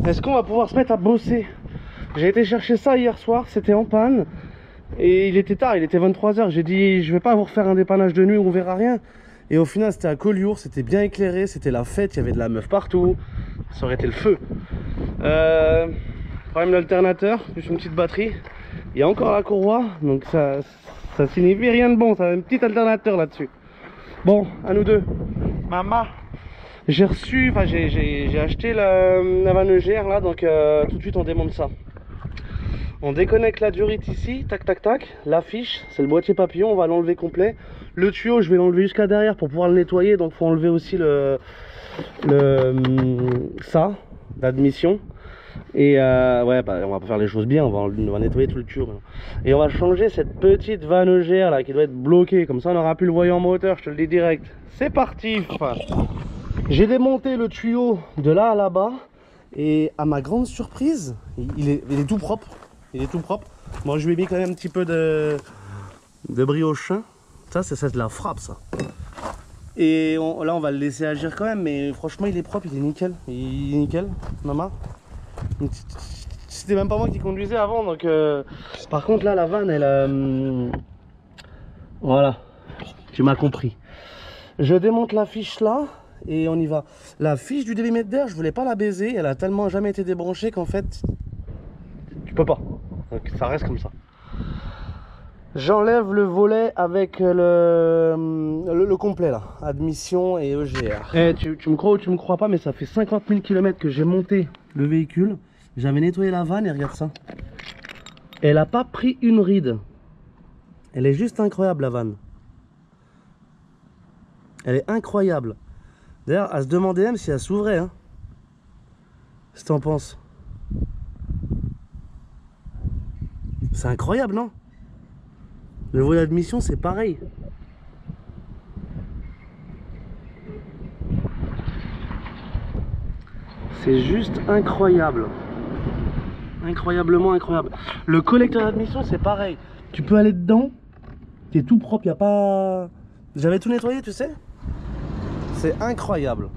Est-ce qu'on va pouvoir se mettre à bosser? J'ai été chercher ça hier soir, c'était en panne. Et il était tard, il était 23 h. J'ai dit, je vais pas vous refaire un dépannage de nuit où on verra rien. Et au final, c'était à Collioure, c'était bien éclairé, c'était la fête, il y avait de la meuf partout. Ça aurait été le feu. Problème d'alternateur, plus une petite batterie. Il y a encore la courroie, donc ça signifie rien de bon, ça a un petit alternateur là-dessus. Bon, à nous deux. Maman, j'ai reçu, enfin j'ai acheté la vanne EGR là, donc tout de suite on démonte ça. On déconnecte la durite ici, tac tac tac. L'affiche, c'est le boîtier papillon, on va l'enlever complet. Le tuyau, je vais l'enlever jusqu'à derrière pour pouvoir le nettoyer, donc faut enlever aussi ça, l'admission. Et ouais, bah, on va pas faire les choses bien, on va nettoyer tout le tuyau maintenant. Et on va changer cette petite vanne EGR là qui doit être bloquée, comme ça on aura plus le voyant moteur, je te le dis direct. C'est parti. J'ai démonté le tuyau de là à là-bas et à ma grande surprise, il est tout propre. Il est tout propre. Moi je lui ai mis quand même un petit peu de briochin. Ça c'est de la frappe ça. Et là on va le laisser agir quand même, mais franchement il est propre, il est nickel. Il est nickel, maman. C'était même pas moi qui conduisais avant, donc par contre là la vanne elle voilà, tu m'as compris. Je démonte la fiche là et on y va. La fiche du débitmètre d'air, je voulais pas la baiser, elle a tellement jamais été débranchée qu'en fait tu peux pas, donc ça reste comme ça. J'enlève le volet avec le complet là, admission et EGR. Et tu me crois ou tu me crois pas, mais ça fait 50 000 km que j'ai monté le véhicule. J'avais nettoyé la vanne et regarde ça. Elle a pas pris une ride. Elle est juste incroyable la vanne. Elle est incroyable. D'ailleurs, à se demander même si elle s'ouvrait. Hein. Qu'est-ce que t'en penses? C'est incroyable, non? Le volet d'admission, c'est pareil. C'est juste incroyable. Incroyablement incroyable. Le collecteur d'admission, c'est pareil. Tu peux aller dedans, t'es tout propre, y a pas... J'avais tout nettoyé, tu sais. C'est incroyable.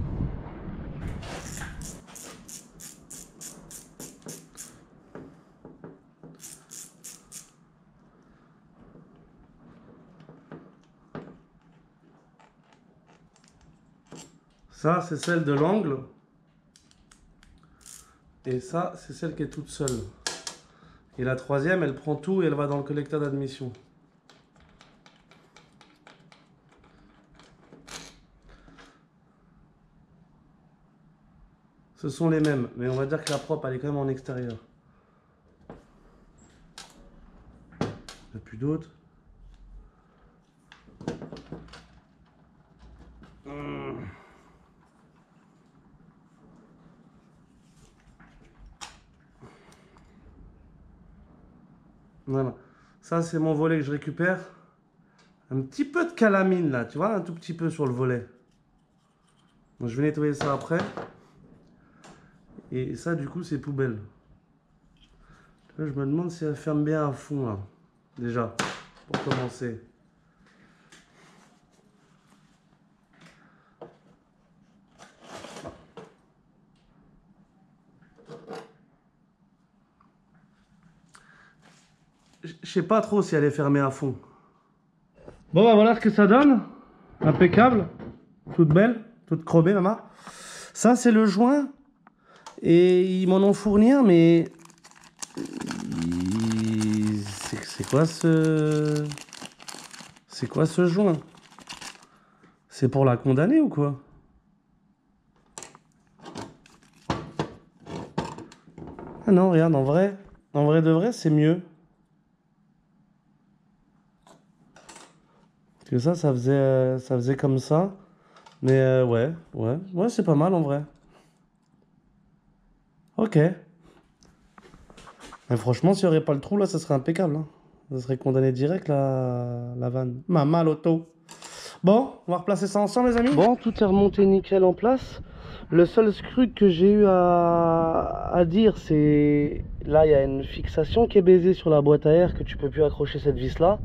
Ça, c'est celle de l'angle. Et ça, c'est celle qui est toute seule. Et la troisième, elle prend tout et elle va dans le collecteur d'admission. Ce sont les mêmes, mais on va dire que la propre, elle est quand même en extérieur. Il n'y a plus d'autres. Voilà, ça c'est mon volet que je récupère. Un petit peu de calamine là, tu vois, un tout petit peu sur le volet. Donc, je vais nettoyer ça après. Et ça du coup c'est poubelle. Là, je me demande si elle ferme bien à fond là. Déjà, pour commencer. Je sais pas trop si elle est fermée à fond. Bon bah voilà ce que ça donne. Impeccable. Toute belle. Toute chromée maman. Ça c'est le joint. Et ils m'en ont fourni un mais... C'est quoi ce... C'est quoi ce joint? C'est pour la condamner ou quoi? Ah non regarde en vrai de vrai c'est mieux. Que ça faisait comme ça. Mais ouais, c'est pas mal en vrai. Ok. Mais franchement, s'il n'y aurait pas le trou là, ça serait impeccable. Hein. Ça serait condamné direct la vanne. Maman l'auto. Bon, on va replacer ça ensemble les amis. Bon, tout est remonté nickel en place. Le seul scrut que j'ai eu à dire, c'est... Là, il y a une fixation qui est baisée sur la boîte à air que tu peux plus accrocher cette vis là.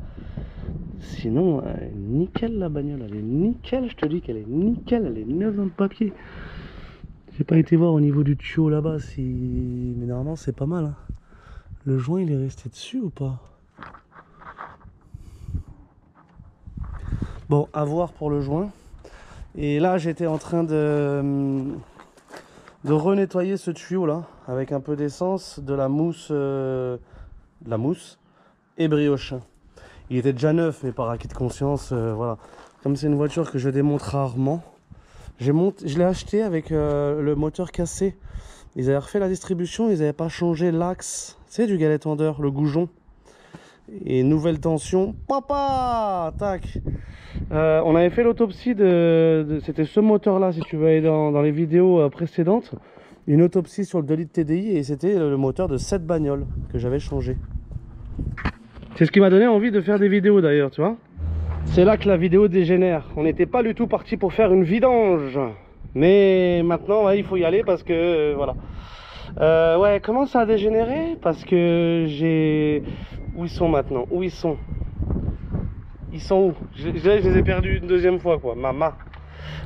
Sinon, elle est nickel la bagnole, elle est nickel, je te dis qu'elle est nickel, elle est neuve dans le papier. J'ai pas été voir au niveau du tuyau là-bas si... Mais normalement c'est pas mal hein. Le joint il est resté dessus ou pas? Bon, à voir pour le joint. Et là j'étais en train de renettoyer ce tuyau là avec un peu d'essence, de la mousse et brioche. Il était déjà neuf mais par acquis de conscience, voilà. Comme c'est une voiture que je démonte rarement, je l'ai acheté avec le moteur cassé. Ils avaient refait la distribution, ils n'avaient pas changé l'axe, tu sais, du galet tendeur, le goujon. Et nouvelle tension, papa, tac. On avait fait l'autopsie c'était ce moteur là, si tu veux aller dans les vidéos précédentes, une autopsie sur le 2 litres TDI, et c'était le moteur de cette bagnole que j'avais changé. C'est ce qui m'a donné envie de faire des vidéos d'ailleurs, tu vois. C'est là que la vidéo dégénère. On n'était pas du tout parti pour faire une vidange, mais maintenant ouais, il faut y aller parce que voilà. Ouais, comment ça a dégénéré? Parce que j'ai... Où ils sont maintenant? Où ils sont? Ils sont où? Je les ai perdus une deuxième fois quoi, maman.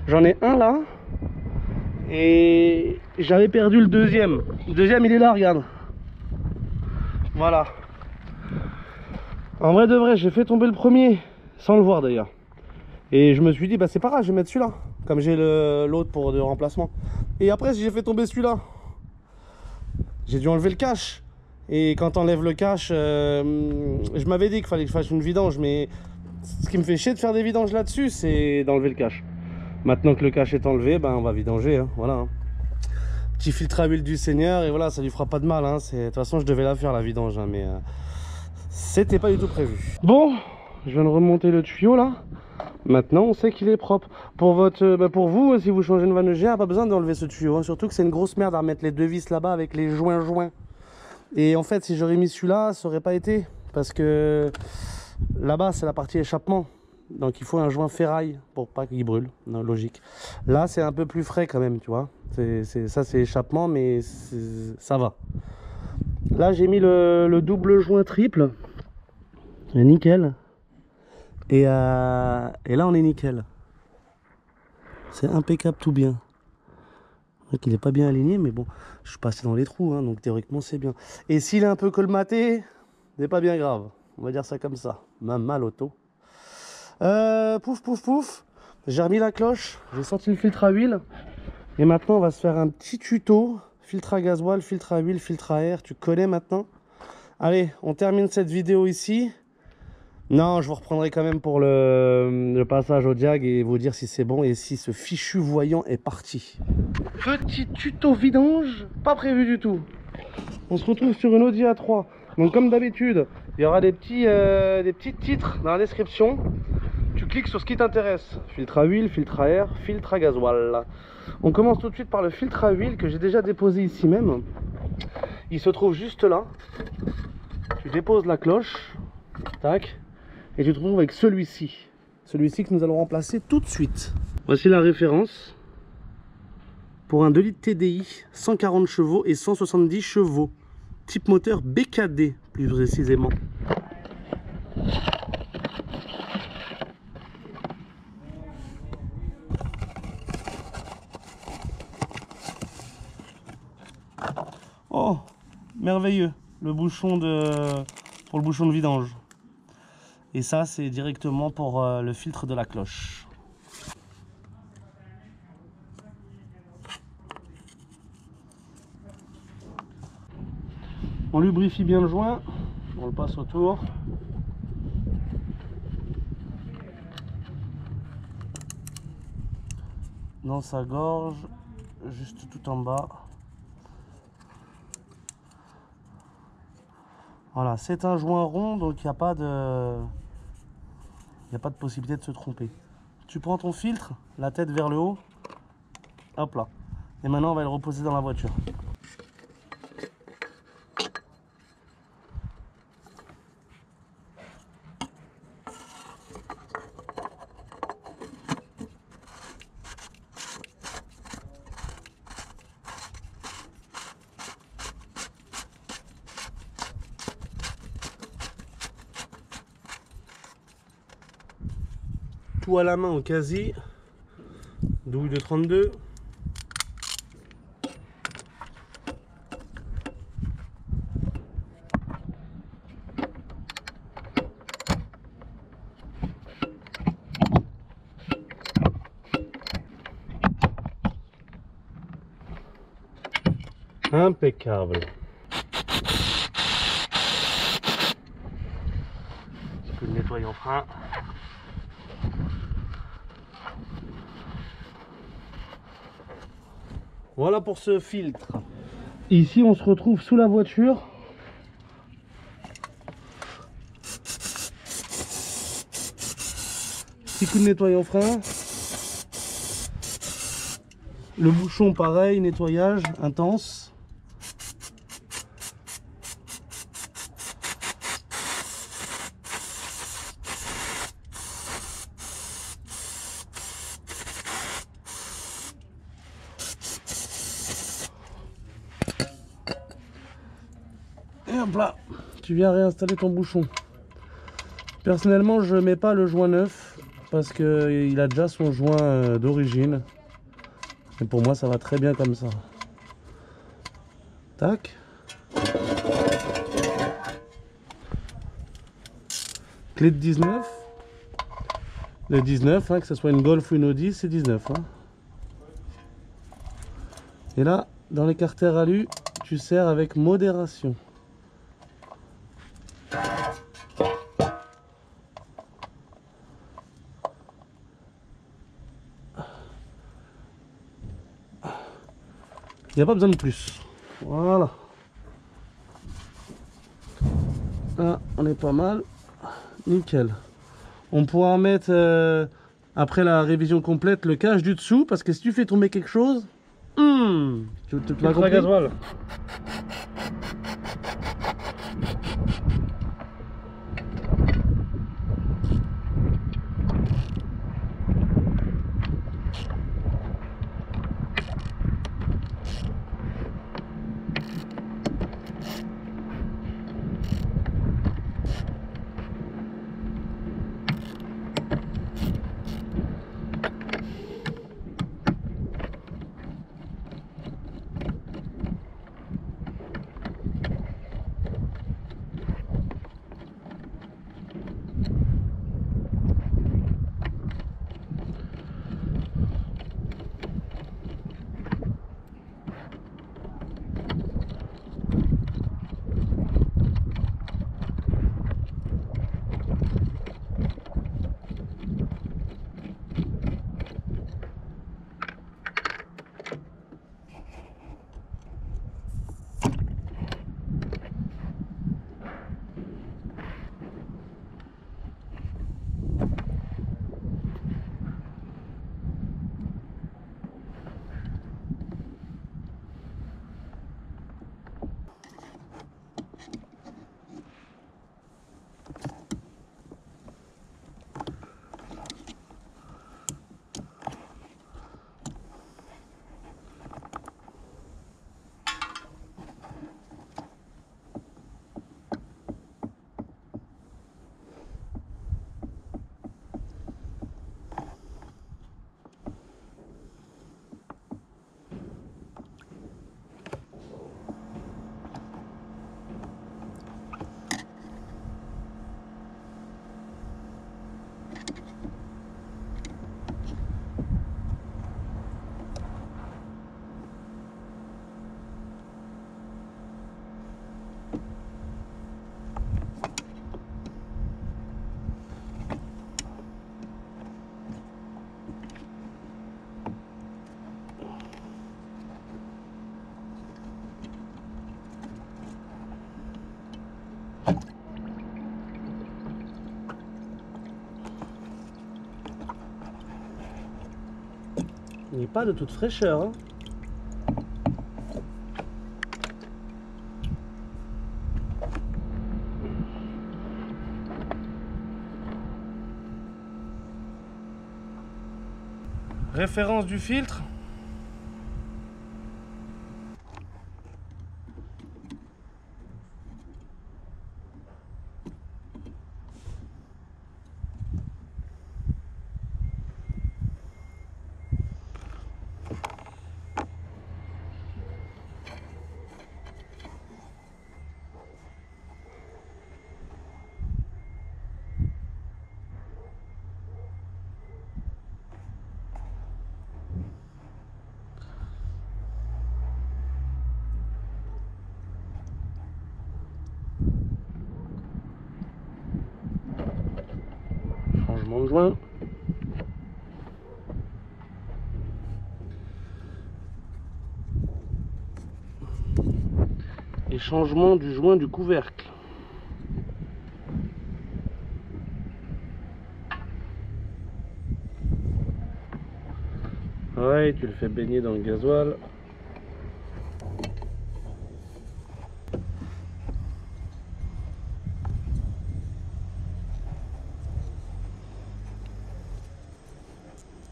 J'en ai un là. Et j'avais perdu le deuxième. Le deuxième il est là, regarde. Voilà. En vrai de vrai, j'ai fait tomber le premier sans le voir d'ailleurs. Et je me suis dit bah c'est pas grave, je vais mettre celui-là. Comme j'ai l'autre pour de remplacement. Et après j'ai fait tomber celui-là. J'ai dû enlever le cache. Et quand t'enlèves le cache, je m'avais dit qu'il fallait que je fasse une vidange. Mais ce qui me fait chier de faire des vidanges là-dessus, c'est d'enlever le cache. Maintenant que le cache est enlevé, ben on va vidanger, hein, voilà. Hein. Petit filtre à huile du Seigneur et voilà, ça lui fera pas de mal. Hein. De toute façon, je devais la faire la vidange, hein, mais c'était pas du tout prévu. Bon, je viens de remonter le tuyau là. Maintenant, on sait qu'il est propre. Pour vous, si vous changez une vanne GA, pas besoin d'enlever ce tuyau. Hein. Surtout que c'est une grosse merde à remettre les deux vis là-bas avec les joints. Et en fait, si j'aurais mis celui-là, ça aurait pas été. Parce que là-bas, c'est la partie échappement. Donc il faut un joint ferraille pour pas qu'il brûle, non, logique. Là c'est un peu plus frais quand même, tu vois. Ça c'est échappement mais ça va. Là j'ai mis le double joint triple. Et nickel. Et là on est nickel. C'est impeccable tout bien. Donc il est pas bien aligné mais bon, je suis passé dans les trous, hein, donc théoriquement c'est bien. Et s'il est un peu colmaté, c'est pas bien grave. On va dire ça comme ça. Mal auto. Pouf. J'ai remis la cloche, j'ai sorti le filtre à huile. Et maintenant on va se faire un petit tuto. Filtre à gasoil, filtre à huile, filtre à air, tu connais maintenant. Allez, on termine cette vidéo ici. Non, je vous reprendrai quand même pour le passage au diag et vous dire si c'est bon et si ce fichu voyant est parti. Petit tuto vidange, pas prévu du tout. On se retrouve sur une Audi A3. Donc comme d'habitude, il y aura des petits titres dans la description. Tu cliques sur ce qui t'intéresse. Filtre à huile, filtre à air, filtre à gasoil. On commence tout de suite par le filtre à huile que j'ai déjà déposé ici même. Il se trouve juste là. Tu déposes la cloche. Tac. Et tu te retrouves avec celui-ci. Celui-ci que nous allons remplacer tout de suite. Voici la référence. Pour un 2 litres TDI, 140 chevaux et 170 chevaux. Type moteur BKD plus précisément. Oh, merveilleux, le bouchon pour le bouchon de vidange. Et ça, c'est directement pour le filtre de la cloche. On lubrifie bien le joint, on le passe autour. Dans sa gorge, juste tout en bas. Voilà, c'est un joint rond, donc il n'y a pas de possibilité de se tromper. Tu prends ton filtre, la tête vers le haut, hop là. Et maintenant on va le reposer dans la voiture. Tout à la main au quasi, douille de 32. Impeccable. Petit coup de nettoyant frein. Voilà pour ce filtre. Ici on se retrouve sous la voiture. Petit coup de nettoyant frein. Le bouchon pareil, nettoyage intense. Et hop là, tu viens réinstaller ton bouchon. Personnellement, je mets pas le joint neuf parce qu'il a déjà son joint d'origine. Et pour moi, ça va très bien comme ça. Tac. Clé de 19. Le 19, hein, que ce soit une Golf ou une Audi, c'est 19. Hein. Et là, dans les carters alu, tu serres avec modération. Il n'y a pas besoin de plus. Voilà. Là, on est pas mal. Nickel. On pourra mettre, après la révision complète, le cache du dessous. Parce que si tu fais tomber quelque chose, tu l'as compris ? Gasoil. Il n'est pas de toute fraîcheur. Hein. Référence du filtre. changement de joint. Et changement du joint du couvercle. Ouais, tu le fais baigner dans le gasoil.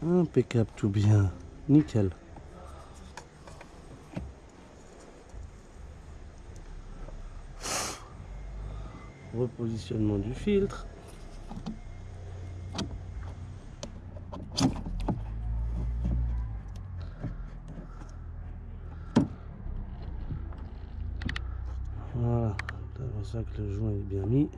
Impeccable, tout bien. Nickel. Repositionnement du filtre. Voilà, c'est pour ça que le joint est bien mis.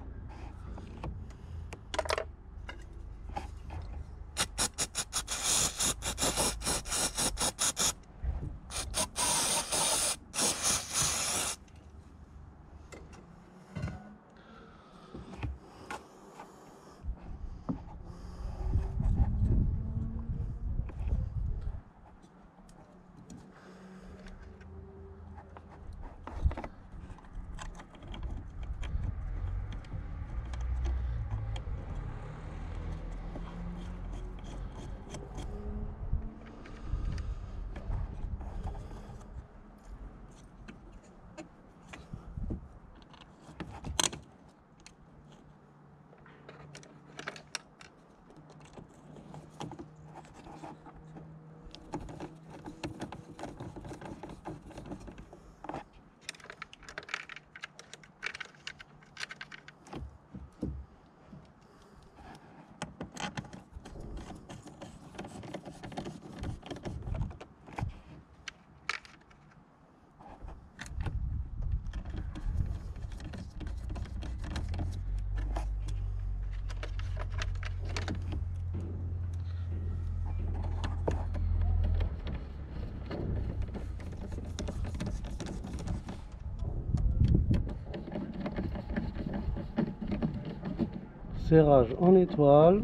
Serrage en étoile.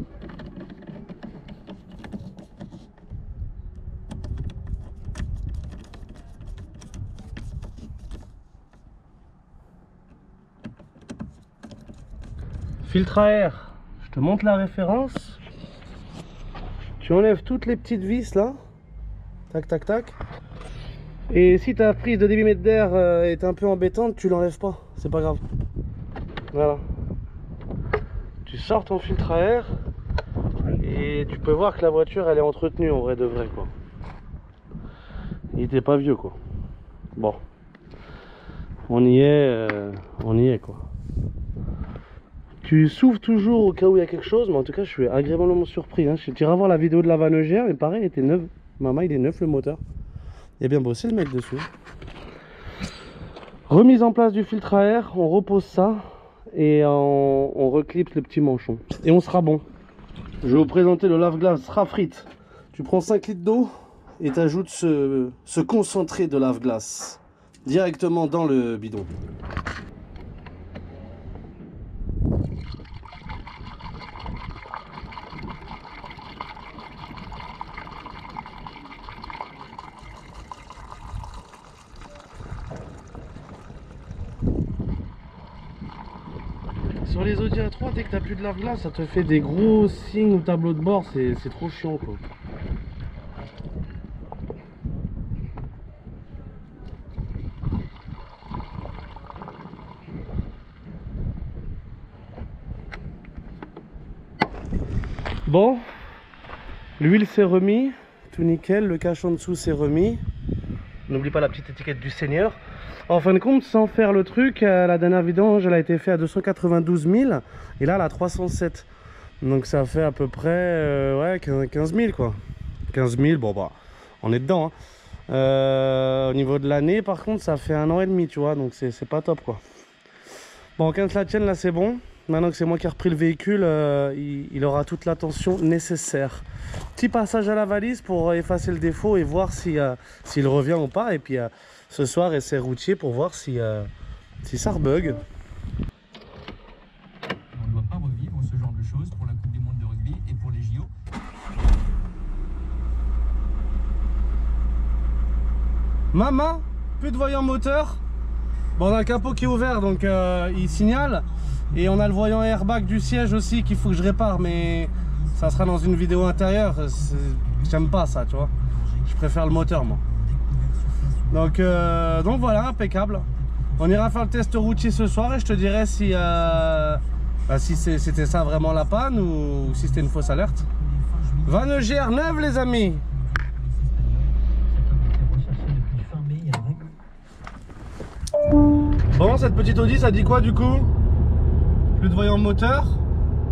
Filtre à air, je te montre la référence. Tu enlèves toutes les petites vis là. Tac tac tac. Et si ta prise de débitmètre d'air est un peu embêtante, tu l'enlèves pas, c'est pas grave. Voilà. Tu sors ton filtre à air et tu peux voir que la voiture elle est entretenue en vrai de vrai quoi. Il était pas vieux quoi. Bon, on y est quoi. Tu souffles toujours au cas où il y a quelque chose, mais en tout cas je suis agréablement surpris. Hein. Tu iras voir la vidéo de la vanogère, mais pareil, il était neuf. Maman, il est neuf le moteur. Il a bien bossé le mec dessus. Remise en place du filtre à air, on repose ça et on reclipse le petit manchon. Et on sera bon. Je vais vous présenter le lave-glace Rafrit. Tu prends 5 litres d'eau et tu ajoutes ce concentré de lave-glace directement dans le bidon. Sur les Audi A3, dès que t'as plus de lave-glace, ça te fait des gros signes au tableau de bord, c'est trop chiant quoi. Bon, l'huile s'est remis, tout nickel, le cache en dessous s'est remis. N'oublie pas la petite étiquette du Seigneur. En fin de compte, sans faire le truc, la dernière vidange elle a été faite à 292 000 et là elle a 307. Donc ça fait à peu près ouais, 15 000 quoi. 15 000, bon bah on est dedans. Hein. Au niveau de l'année par contre ça fait 1 an et demi tu vois, donc c'est pas top quoi. Bon, quand la tienne là c'est bon. Maintenant que c'est moi qui ai repris le véhicule, il aura toute l'attention nécessaire. Petit passage à la valise pour effacer le défaut et voir s'il revient ou pas. Et puis ce soir, essai routier pour voir si ça rebug. On ne doit pas revivre ce genre de choses pour la Coupe du Monde de rugby. Et Maman, plus de voyant moteur. Bon, on a le capot qui est ouvert, donc il signale. Et on a le voyant airbag du siège aussi qu'il faut que je répare, mais ça sera dans une vidéo intérieure. J'aime pas ça, tu vois. Je préfère le moteur, moi. Donc voilà, impeccable. On ira faire le test routier ce soir et je te dirai si, si c'était ça vraiment la panne ou si c'était une fausse alerte. Vanegère neuve, les amis. Bon, cette petite Audi, ça dit quoi du coup? Plus de voyant moteur.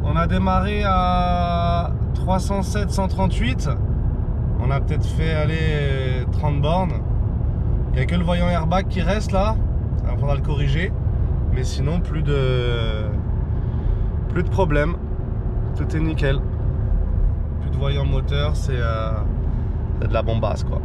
On a démarré à 307, 138. On a peut-être fait aller 30 bornes. Il n'y a que le voyant airbag qui reste là. Il faudra le corriger. Mais sinon, plus de problème. Tout est nickel. Plus de voyant moteur, c'est de la bombasse quoi.